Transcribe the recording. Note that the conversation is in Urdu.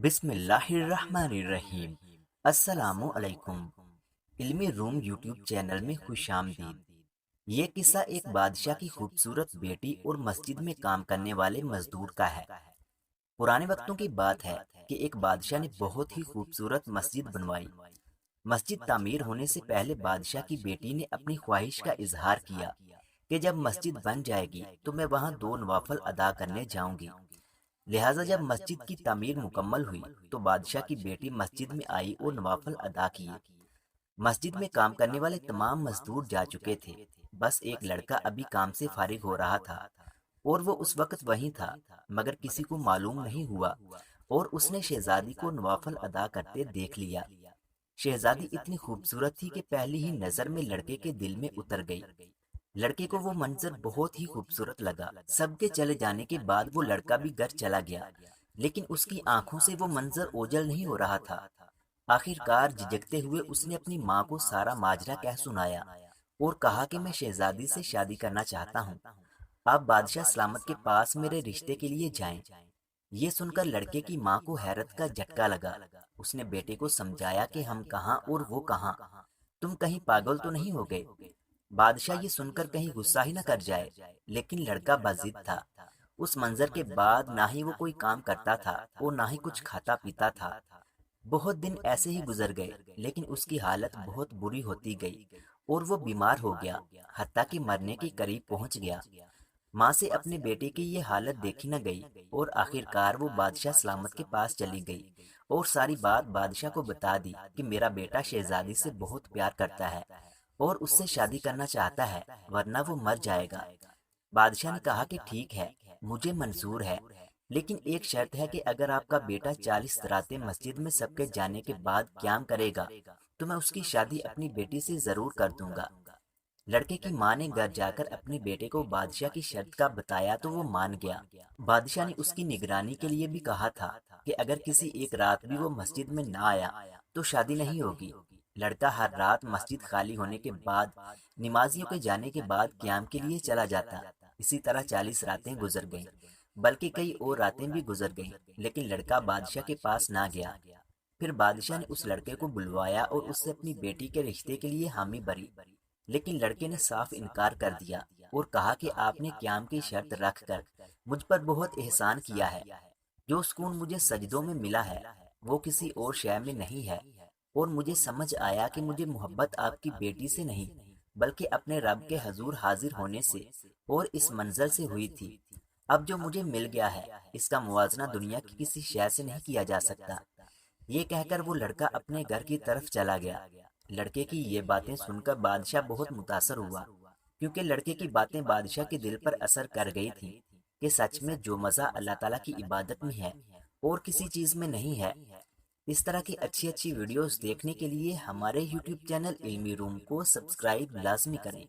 بسم اللہ الرحمن الرحیم۔ السلام علیکم۔ علمی روم یوٹیوب چینل میں خوش آمدید۔ یہ قصہ ایک بادشاہ کی خوبصورت بیٹی اور مسجد میں کام کرنے والے مزدور کا ہے۔ پرانے وقتوں کی بات ہے کہ ایک بادشاہ نے بہت ہی خوبصورت مسجد بنوائی۔ مسجد تعمیر ہونے سے پہلے بادشاہ کی بیٹی نے اپنی خواہش کا اظہار کیا کہ جب مسجد بن جائے گی تو میں وہاں 2 نوافل ادا کرنے جاؤں گی۔ لہٰذا جب مسجد کی تعمیر مکمل ہوئی تو بادشاہ کی بیٹی مسجد میں آئی اور نوافل ادا کیے۔ مسجد میں کام کرنے والے تمام مزدور جا چکے تھے، بس ایک لڑکا ابھی کام سے فارغ ہو رہا تھا اور وہ اس وقت وہیں تھا، مگر کسی کو معلوم نہیں ہوا اور اس نے شہزادی کو نوافل ادا کرتے دیکھ لیا۔ شہزادی اتنی خوبصورت تھی کہ پہلی ہی نظر میں لڑکے کے دل میں اتر گئی۔ لڑکے کو وہ منظر بہت ہی خوبصورت لگا۔ سب کے چلے جانے کے بعد وہ لڑکا بھی گھر چلا گیا، لیکن اس کی آنکھوں سے وہ منظر اوجھل نہیں ہو رہا تھا۔ آخر کار جھجکتے ہوئے اس نے اپنی ماں کو سارا ماجرا کہہ سنایا اور کہا کہ میں شہزادی سے شادی کرنا چاہتا ہوں، آپ بادشاہ سلامت کے پاس میرے رشتے کے لیے جائیں۔ یہ سن کر لڑکے کی ماں کو حیرت کا جھٹکا لگا۔ اس نے بیٹے کو سمجھایا کہ ہم کہاں اور وہ کہاں، تم کہیں پاگل تو نہیں ہو گئے۔ بادشاہ یہ سن کر کہیں غصہ ہی نہ کر جائے، لیکن لڑکا باضد تھا۔ اس منظر کے بعد نہ ہی وہ کوئی کام کرتا تھا اور نہ ہی کچھ کھاتا پیتا تھا۔ بہت دن ایسے ہی گزر گئے، لیکن اس کی حالت بہت بری ہوتی گئی اور وہ بیمار ہو گیا، حتیٰ کہ مرنے کے قریب پہنچ گیا۔ ماں سے اپنے بیٹے کی یہ حالت دیکھی نہ گئی اور آخر کار وہ بادشاہ سلامت کے پاس چلی گئی اور ساری بات بادشاہ کو بتا دی کہ میرا بیٹا شہزادی سے بہت پیار کرتا ہے اور اس سے شادی کرنا چاہتا ہے، ورنہ وہ مر جائے گا۔ بادشاہ نے کہا کہ ٹھیک ہے، مجھے منظور ہے، لیکن ایک شرط ہے کہ اگر آپ کا بیٹا 40 راتیں مسجد میں سب کے جانے کے بعد قیام کرے گا تو میں اس کی شادی اپنی بیٹی سے ضرور کر دوں گا۔ لڑکے کی ماں نے گھر جا کر اپنے بیٹے کو بادشاہ کی شرط کا بتایا تو وہ مان گیا۔ بادشاہ نے اس کی نگرانی کے لیے بھی کہا تھا کہ اگر کسی ایک رات بھی وہ مسجد میں نہ آیا تو شادی نہیں ہوگی۔ لڑکا ہر رات مسجد خالی ہونے کے بعد نمازیوں کے جانے کے بعد قیام کے لیے چلا جاتا۔ اسی طرح 40 راتیں گزر گئیں، بلکہ کئی اور راتیں بھی گزر گئیں، لیکن لڑکا بادشاہ کے پاس نہ گیا۔ پھر بادشاہ نے اس لڑکے کو بلوایا اور اس سے اپنی بیٹی کے رشتے کے لیے حامی بھری، لیکن لڑکے نے صاف انکار کر دیا اور کہا کہ آپ نے قیام کی شرط رکھ کر مجھ پر بہت احسان کیا ہے۔ جو سکون مجھے سجدوں میں ملا ہے وہ کسی اور شے میں نہیں ہے، اور مجھے سمجھ آیا کہ مجھے محبت آپ کی بیٹی سے نہیں بلکہ اپنے رب کے حضور حاضر ہونے سے اور اس منزل سے ہوئی تھی۔ اب جو مجھے مل گیا ہے اس کا موازنہ دنیا کی کسی شے سے نہیں کیا جا سکتا۔ یہ کہہ کر وہ لڑکا اپنے گھر کی طرف چلا گیا۔ لڑکے کی یہ باتیں سن کر بادشاہ بہت متاثر ہوا، کیونکہ لڑکے کی باتیں بادشاہ کے دل پر اثر کر گئی تھیں کہ سچ میں جو مزہ اللہ تعالیٰ کی عبادت میں ہے اور کسی چیز میں نہیں ہے۔ اس طرح کی اچھی ویڈیوز دیکھنے کے لیے ہمارے یوٹیوب چینل علمی روم کو سبسکرائب لازمی کریں۔